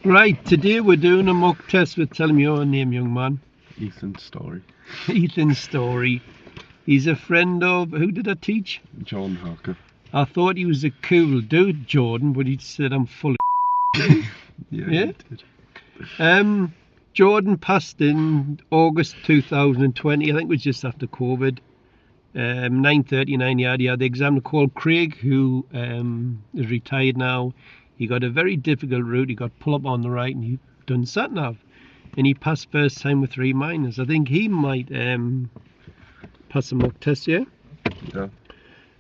Right, today we're doing a mock test with, tell me your name, young man. Ethan Story. Ethan Story. He's a friend of, who did I teach? John Harker. I thought he was a cool dude, Jordan, but he said I'm full of Yeah, he did. Jordan passed in August 2020, I think it was just after COVID. 9:39 he had the examiner called Craig, who is retired now. He got a very difficult route. He got pull up on the right and he done sat nav, and he passed first time with 3 minors. I think he might pass a mock test, yeah.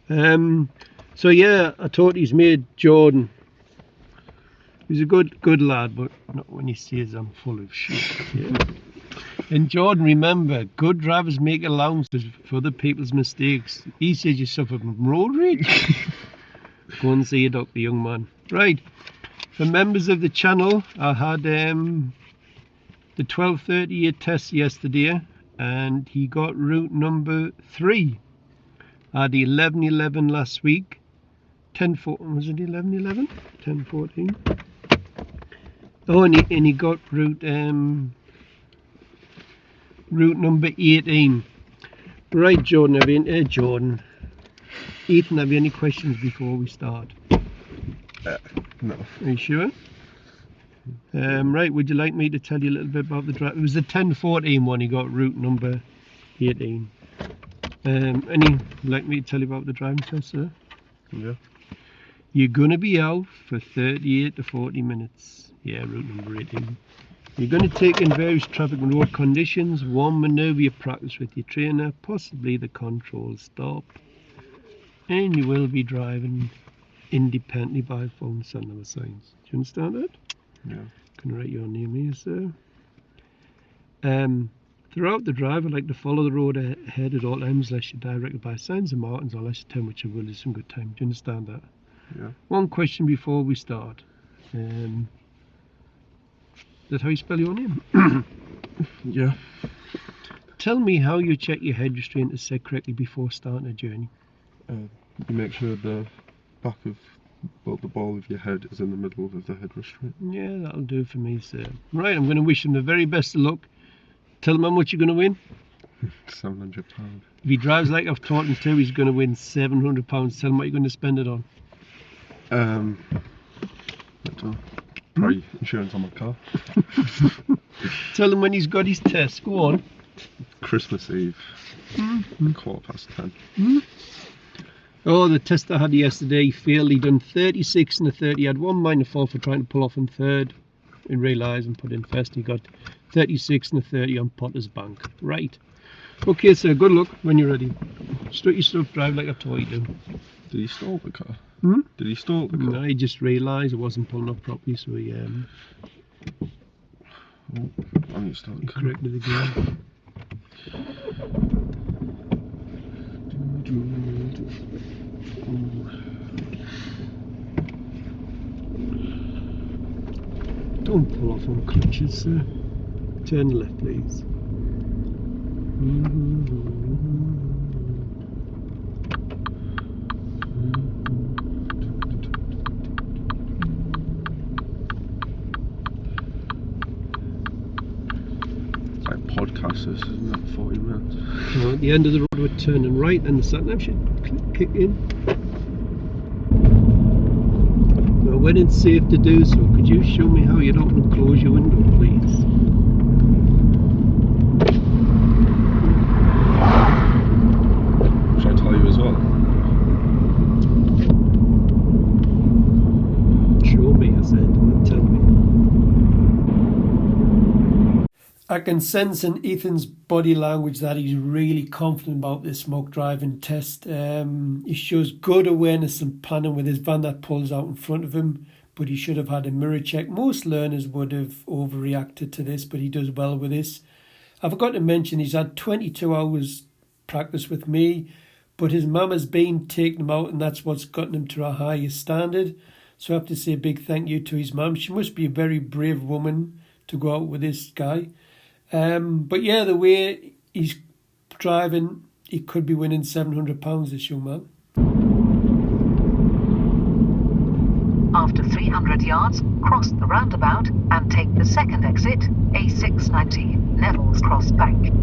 So yeah, I taught his mate Jordan. He's a good lad, but not when he says I'm full of shit. Yeah. And Jordan, remember, good drivers make allowances for other people's mistakes. He says you suffer from road rage. Go and see a doctor, young man. Right, for members of the channel, I had the 12:30 test yesterday, and he got route number 3. I had the 11:11 last week. 10:14, was it 11:11? 10:14. Oh, and he got route number 18. Right, Jordan, Ethan, have you any questions before we start? No. Are you sure? Right, would you like me to tell you a little bit about the drive? It was the 10:14 one, he got route number 18. Any like me to tell you about the driving test, sir? Yeah. You're going to be out for 38 to 40 minutes. Yeah, route number 18. You're going to take in various traffic and road conditions, one manoeuvre you practice with your trainer, possibly the control stop, and you will be driving independently by phone, sun number signs. Do you understand that? Yeah. Can I write your name here, sir? Throughout the drive, I'd like to follow the road ahead at all times, unless you're directed by signs and markings, or unless you tell me which will is some good time. Do you understand that? Yeah. One question before we start. Is that how you spell your name? Yeah. Tell me how you check your head restraint is set correctly before starting a journey. You make sure the back of, well, the ball of your head is in the middle of the head restraint. Yeah, that'll do for me, sir. Right, I'm going to wish him the very best of luck. Tell him how much you're going to win. £700. If he drives like I've taught him to, he's going to win £700. Tell him what you're going to spend it on. I don't know. Probably insurance on my car. Tell him when he's got his test. Go on. Christmas Eve, 10:15. Oh, the test I had yesterday, he failed. He done 36 and a 30. He had 1 minor fault for trying to pull off in third and realise and put in first. He got 36 and a 30 on Potter's Bank. Right. Okay, sir, good luck when you're ready. Strut your stuff, drive like I taught you to. Did he stall the car? Hmm? Did he stall the car? No, he just realised it wasn't pulling up properly, so he I need to start the car. corrected the gear. Don't pull off on clutches, sir. Turn left, please. It's like podcasters, isn't it? 40 minutes. So at the end of the road, we're turning right, and the sat-nav should kick in. Now, when it's safe to do so, could you show me how you'd open and close your window, please? Should I tell you as well? Show me, I said, and tell me. I can sense in Ethan's body language that he's really confident about this mock driving test. He shows good awareness and planning with his van that pulls out in front of him, but he should have had a mirror check. Most learners would have overreacted to this, but he does well with this. I forgot to mention he's had 22 hours practice with me, but his mum has been taking him out, and that's what's gotten him to a higher standard. So I have to say a big thank you to his mum. She must be a very brave woman to go out with this guy. But yeah, the way he's driving, he could be winning £700, this young man. After 300 yards, cross the roundabout and take the second exit, A690, Neville's Cross Bank.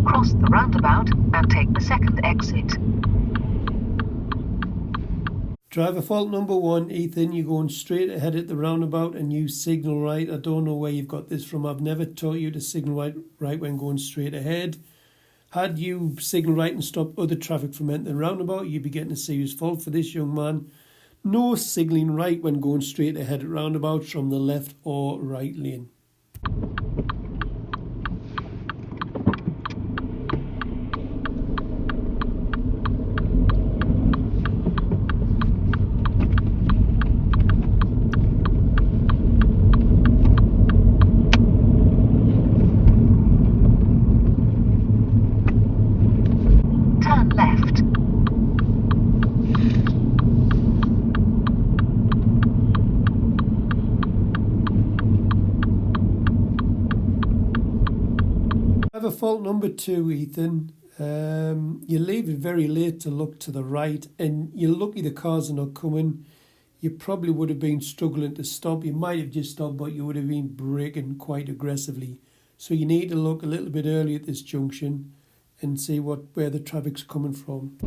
Cross the roundabout and take the second exit. Driver fault number 1, Ethan, you're going straight ahead at the roundabout and you signal right. I don't know where you've got this from. I've never taught you to signal right when going straight ahead. Had you signal right and stopped other traffic from entering the roundabout, you'd be getting a serious fault for this young man. No signalling right when going straight ahead at roundabouts from the left or right lane. Turn left. Driver fault number 2, Ethan. You're leaving very late to look to the right and you're lucky the cars are not coming. You probably would have been struggling to stop. You might have just stopped, but you would have been braking quite aggressively. So you need to look a little bit early at this junction and see where the traffic's coming from.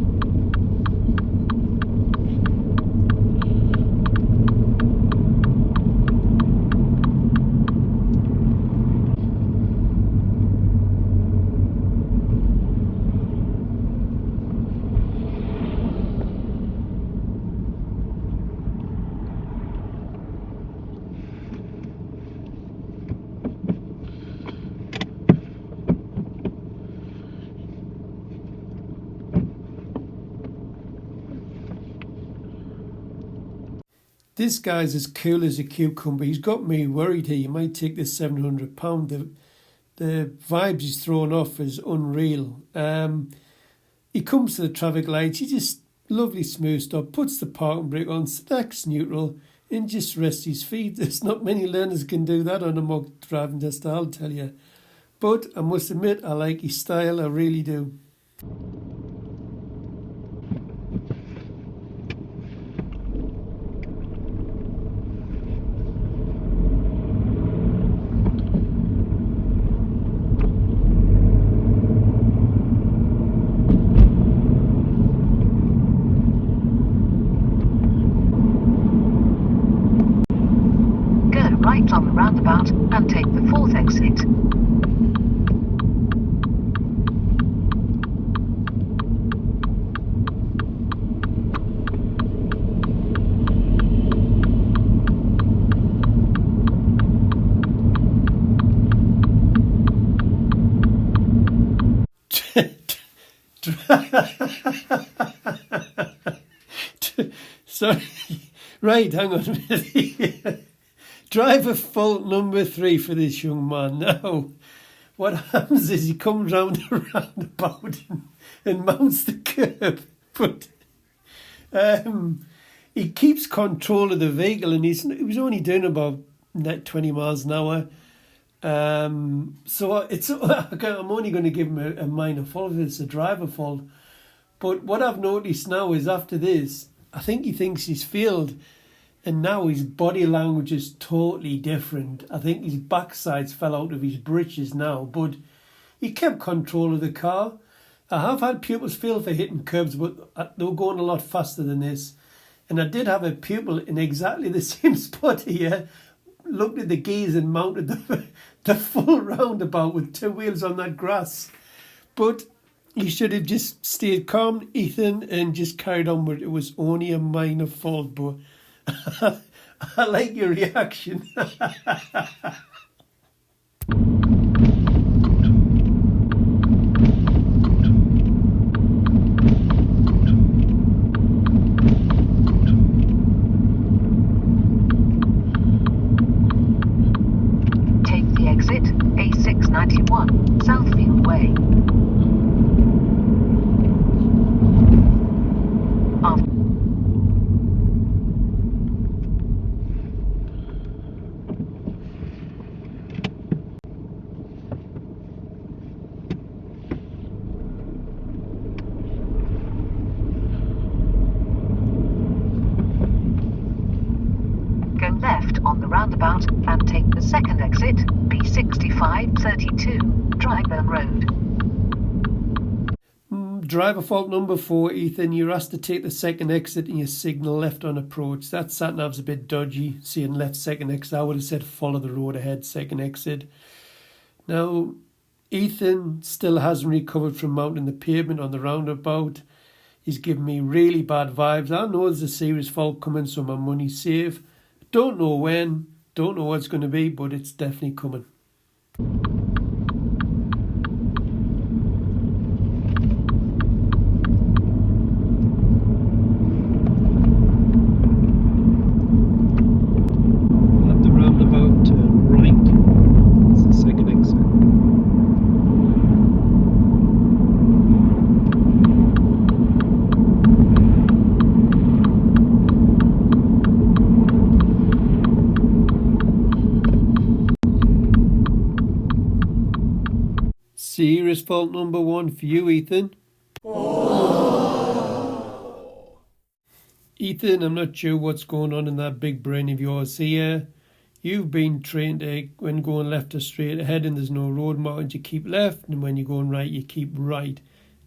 This guy's as cool as a cucumber. He's got me worried here. You might take this £700. The vibes he's thrown off is unreal. He comes to the traffic lights. He just lovely smooth stop, puts the parking brake on, stacks neutral, and just rests his feet. There's not many learners can do that on a mock driving test, I'll tell you. But I must admit, I like his style. I really do. Right on the roundabout and take the fourth exit. Sorry. Right, hang on a minute. Driver fault number 3 for this young man. Now, what happens is he comes round the roundabout and mounts the curb, but he keeps control of the vehicle, and he was only doing about 20 miles an hour. So I'm only going to give him a minor fault if it's a driver fault. But what I've noticed now is after this, I think he thinks he's failed. And now his body language is totally different. I think his backsides fell out of his britches now, but he kept control of the car. I have had pupils fail for hitting curbs, but they were going a lot faster than this. And I did have a pupil in exactly the same spot here, looked at the gears and mounted the full roundabout with 2 wheels on that grass. But you should have just stayed calm, Ethan, and just carried on with it. It was only a minor fault, but I like your reaction. Take the exit, A691, Southfield Way. roundabout and take the second exit, B6532, Dryburn Road. Driver fault number 4, Ethan. You're asked to take the second exit and you signal left on approach. That sat-nav's a bit dodgy, saying left second exit. I would have said follow the road ahead, second exit. Now, Ethan still hasn't recovered from mounting the pavement on the roundabout. He's giving me really bad vibes. I know there's a serious fault coming, so my money's safe. Don't know when, don't know what it's going to be, but it's definitely coming. At the roundabout, turn right. It's the second exit. Serious fault number 1 for you, Ethan. Oh. Ethan, I'm not sure what's going on in that big brain of yours here. You've been trained to, when going left or straight ahead and there's no road markings, you keep left, and when you're going right, you keep right.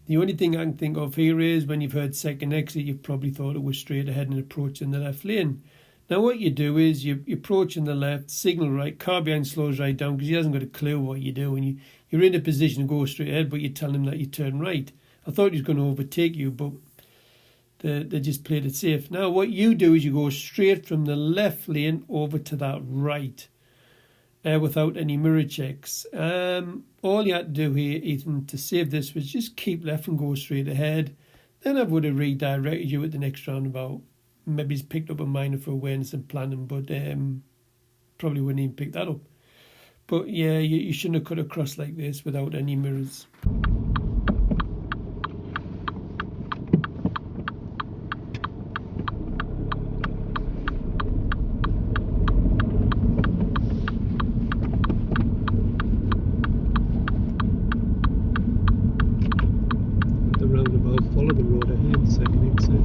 The only thing I can think of here is when you've heard second exit, you've probably thought it was straight ahead and approaching the left lane. Now what you do is you approach in the left, signal right, car behind slows right down because he hasn't got a clue what you do, and you're in a position to go straight ahead, but you tell him that you turn right. I thought he was going to overtake you, but they just played it safe. Now what you do is you go straight from the left lane over to that right without any mirror checks. All you had to do here, Ethan, to save this was just keep left and go straight ahead. Then I would have redirected you at the next roundabout. Maybe he's picked up a minor for awareness and planning, but probably wouldn't even pick that up. But yeah, you shouldn't have cut across like this without any mirrors. The roundabout, follow the road ahead, second exit.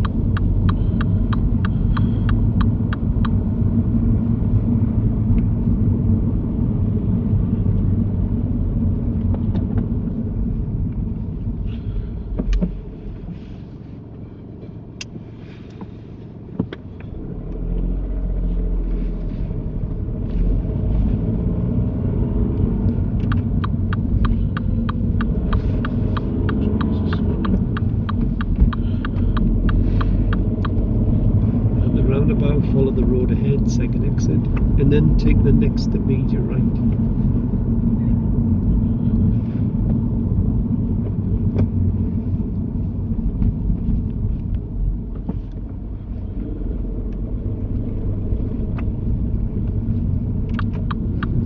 Follow the road ahead, second exit, and then take the next immediate right. And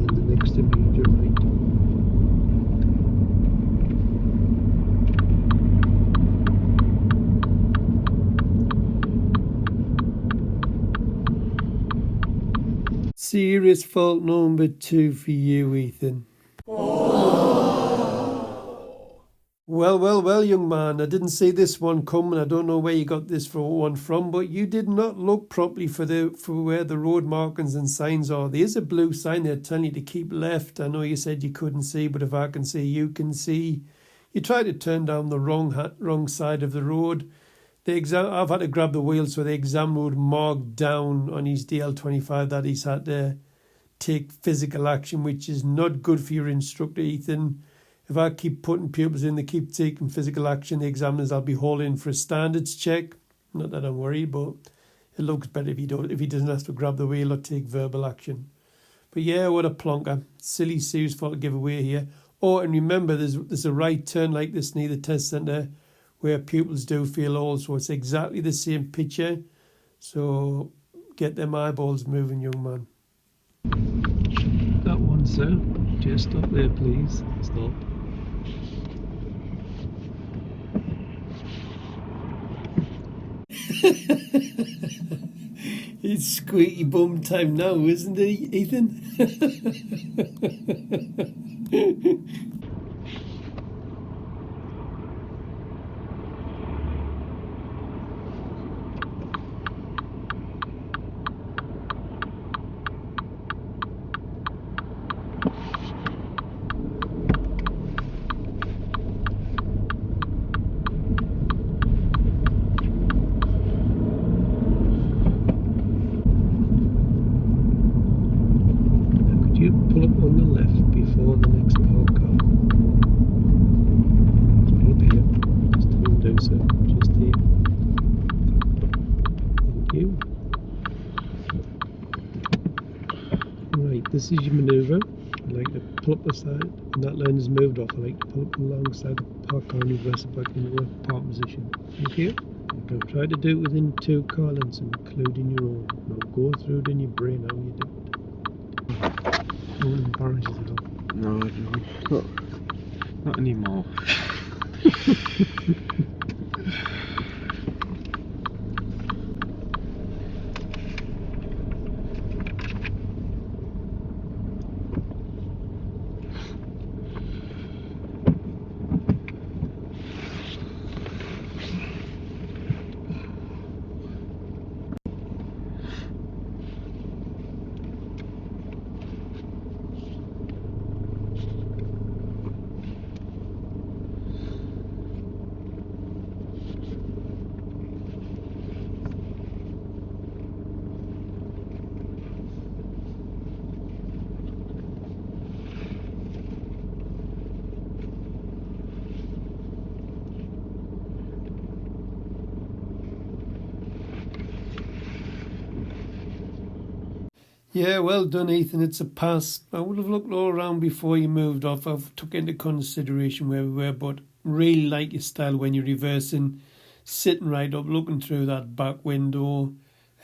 then the next immediate right. Serious fault number 2 for you, Ethan. Oh. Well, young man, I didn't see this one coming. I don't know where you got this one from, but you did not look properly for where the road markings and signs are. There's a blue sign there telling you to keep left. I know you said you couldn't see, but if I can see, you can see. You tried to turn down the wrong side of the road. I've had to grab the wheel, so the exam road marked down on his DL25 that he's had to take physical action, which is not good for your instructor, Ethan. If I keep putting pupils in, they keep taking physical action, the examiners I'll be hauling for a standards check. Not that I'm worried, but it looks better if he doesn't have to grab the wheel or take verbal action. But yeah, what a plonker. Silly serious fault to give away here. Oh, and remember, there's a right turn like this near the test centre where pupils do feel old, so it's exactly the same picture. So get them eyeballs moving, young man. That one, sir. Just stop there, please. Stop. It's squeaky bum time now, isn't it, Ethan? almost here. Thank you. Right, this is your manoeuvre. I like to pull up the side, and that line is moved off. I like to pull up alongside the park car and reverse it back into the park position. Okay? Try to do it within 2 car lengths, including your own. Now go through it in your brain how you do it. Don't embarrass yourself. No, not anymore. Yeah, well done, Ethan. It's a pass. I would have looked all around before you moved off. I've took into consideration where we were, but really like your style when you're reversing, sitting right up, looking through that back window.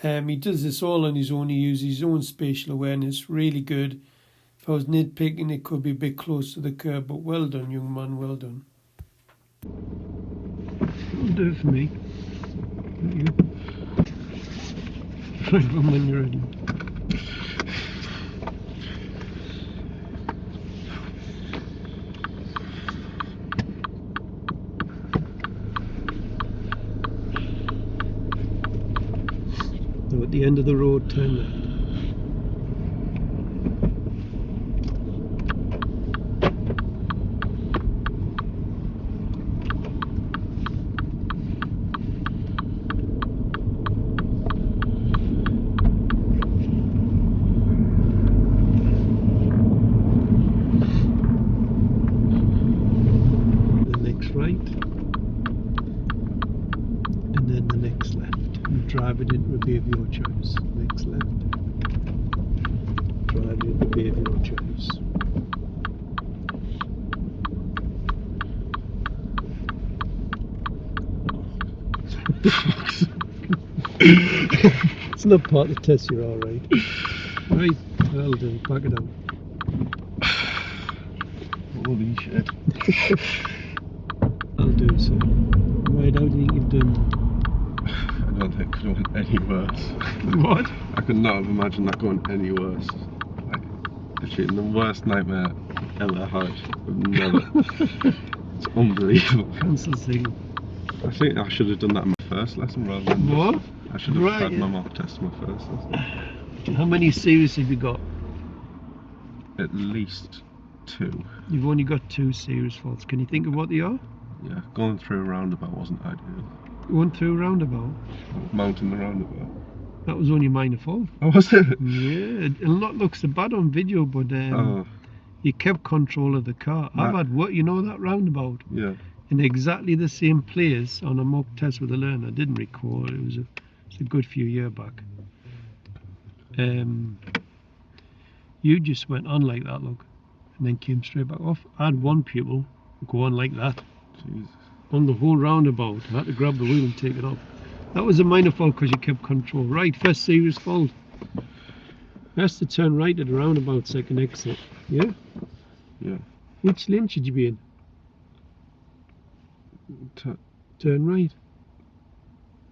He does this all on his own. He uses his own spatial awareness. Really good. If I was nitpicking, it could be a bit close to the curb, but well done, young man. Well done. That'll do it for me. Thank you. Right on when you're ready. So at the end of the road, turn left. The next right, and then the next left. Drive it into a bay of your choice. Next left. Drive it into a bay of your choice. It's not part of the test, you're alright. Right, well done. Back it up. Holy shit. I'll do so. Right, how do you think you've done? I don't think it could have went any worse. What? I could not have imagined that going any worse. Like, literally, the worst nightmare I've ever had. I've never. It's unbelievable. Cancel signal. I think I should have done that in my first lesson rather than What? I should have Right, had yeah. my mock test in my first lesson. How many series have you got? At least 2. You've only got 2 serious faults. Can you think of what they are? Yeah, going through a roundabout wasn't ideal. One through roundabout. Mounting the roundabout. That was only a minor fault. Oh, was it? Yeah, it not looks so bad on video, but Oh, you kept control of the car. I've had what, you know, that roundabout yeah. in exactly the same place on a mock test with a learner. I didn't recall. It's a good few years back. You just went on like that, look, and then came straight back off. I had one pupil go on like that. Jesus. On the whole roundabout. I had to grab the wheel and take it off. That was a minor fault because you kept control. Right, first serious fault. Has to turn right at the roundabout, second exit. Yeah? Yeah. Which lane should you be in? Turn right.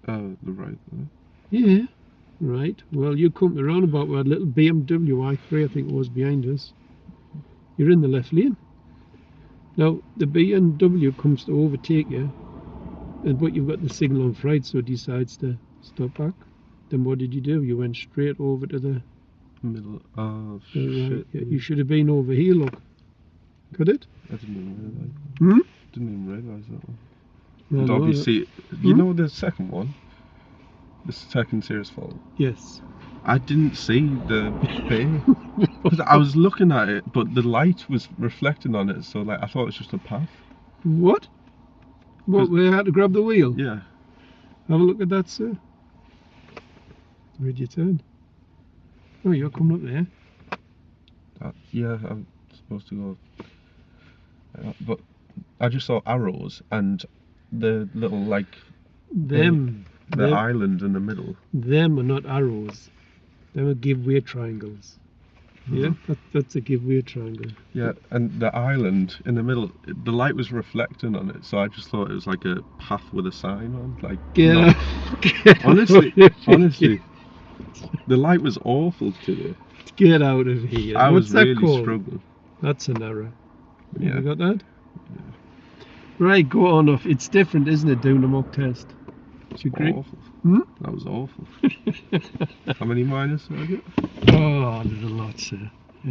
The right there. Yeah. Right. Well, you come to the roundabout with a little BMW i3, I think it was, behind us. You're in the left lane. Now, the BMW comes to overtake you, but you've got the signal on right, so it decides to stop back. Then what did you do? You went straight over to the Middle. Oh, right. shit. Yeah, you should have been over here, look. Could it? I didn't even realise. Hmm? Didn't even realise that one. No, And no, obviously, you know the second one? The second serious fault? Yes. I didn't see the bay. Because I was looking at it, but the light was reflecting on it, so like I thought it was just a path. What? What, we had to grab the wheel? Yeah. Have a look at that, sir. Where'd you turn? Oh, you're coming up there. Yeah, I'm supposed to go. But I just saw arrows and the little like Them. the them, island in the middle. them are not arrows. Them are give-way triangles. Yeah, that's a give-way triangle. Yeah, and the island in the middle, the light was reflecting on it, so I just thought it was like a path with a sign on. Like, honestly, the light was awful today. Get out of here. I What's was that really called? struggling. That's an error. Yeah. You got that? Yeah. Right, go on off. It's different, isn't it, doing a mock test? Do you agree? Awful. Hmm? That was awful. How many minus did I get? Oh, there's a lot, sir.